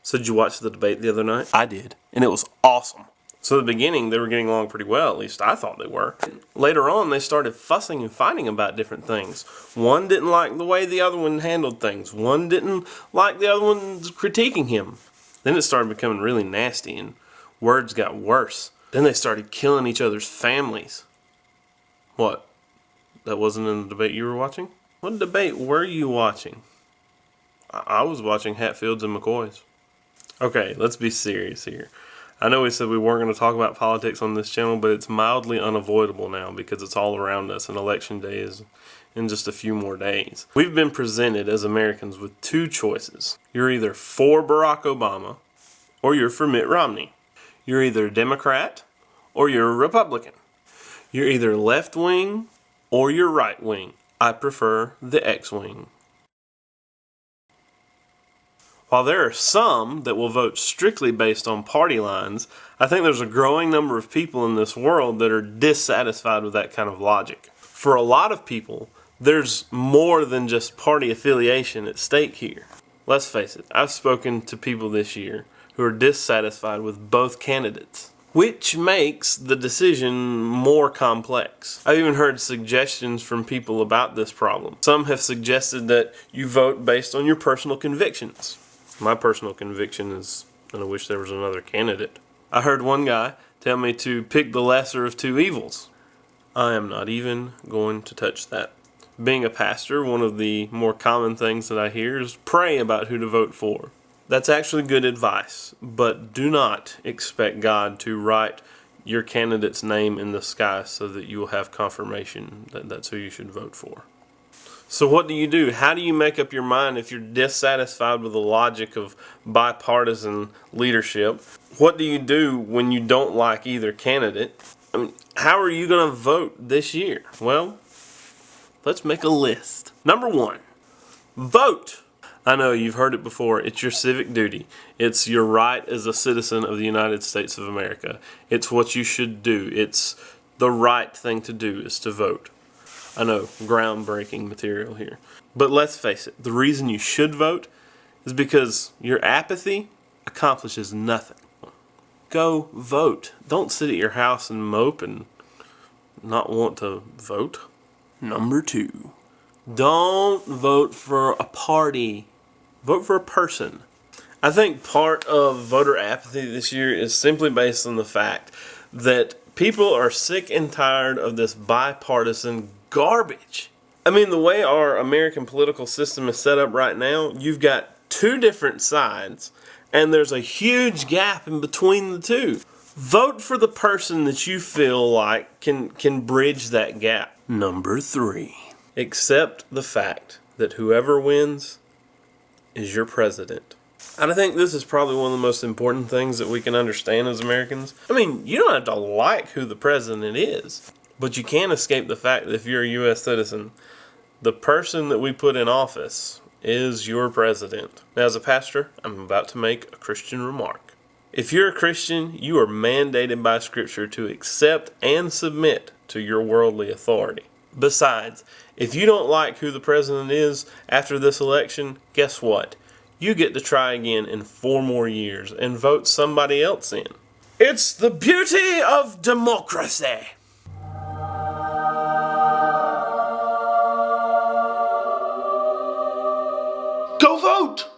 So did you watch the debate the other night? I did, and it was awesome. So at the beginning, they were getting along pretty well, at least I thought they were. Later on, they started fussing and fighting about different things. One didn't like the way the other one handled things. One didn't like the other one's critiquing him. Then it started becoming really nasty, and words got worse. Then they started killing each other's families. What? That wasn't in the debate you were watching? What debate were you watching? I was watching Hatfield's and McCoy's. Okay, let's be serious here. I know we said we weren't going to talk about politics on this channel, but it's mildly unavoidable now because it's all around us and Election Day is in just a few more days. We've been presented as Americans with two choices. You're either for Barack Obama or you're for Mitt Romney. You're either a Democrat or you're a Republican. You're either left-wing or you're right-wing. I prefer the X-wing. While there are some that will vote strictly based on party lines, I think there's a growing number of people in this world that are dissatisfied with that kind of logic. For a lot of people, there's more than just party affiliation at stake here. Let's face it, I've spoken to people this year who are dissatisfied with both candidates, which makes the decision more complex. I've even heard suggestions from people about this problem. Some have suggested that you vote based on your personal convictions. My personal conviction is that I wish there was another candidate. I heard one guy tell me to pick the lesser of two evils. I am not even going to touch that. Being a pastor, one of the more common things that I hear is pray about who to vote for. That's actually good advice, but do not expect God to write your candidate's name in the sky so that you will have confirmation that that's who you should vote for. So what do you do? How do you make up your mind if you're dissatisfied with the logic of bipartisan leadership? What do you do when you don't like either candidate? I mean, how are you going to vote this year? Well, let's make a list. Number 1, vote. I know you've heard it before. It's your civic duty. It's your right as a citizen of the United States of America. It's what you should do. It's the right thing to do is to vote. I know, groundbreaking material here. But let's face it, the reason you should vote is because your apathy accomplishes nothing. Go vote. Don't sit at your house and mope and not want to vote. Number 2, don't vote for a party. Vote for a person. I think part of voter apathy this year is simply based on the fact that people are sick and tired of this bipartisan garbage. I mean, the way our American political system is set up right now, you've got two different sides, and there's a huge gap in between the two. Vote for the person that you feel like can bridge that gap. Number 3, accept the fact that whoever wins is your president. And I think this is probably one of the most important things that we can understand as Americans. I mean, you don't have to like who the president is, but you can't escape the fact that if you're a U.S. citizen, the person that we put in office is your president. Now, as a pastor, I'm about to make a Christian remark. If you're a Christian, you are mandated by Scripture to accept and submit to your worldly authority. Besides, if you don't like who the president is after this election, guess what? You get to try again in 4 more years and vote somebody else in. It's the beauty of democracy. Go vote!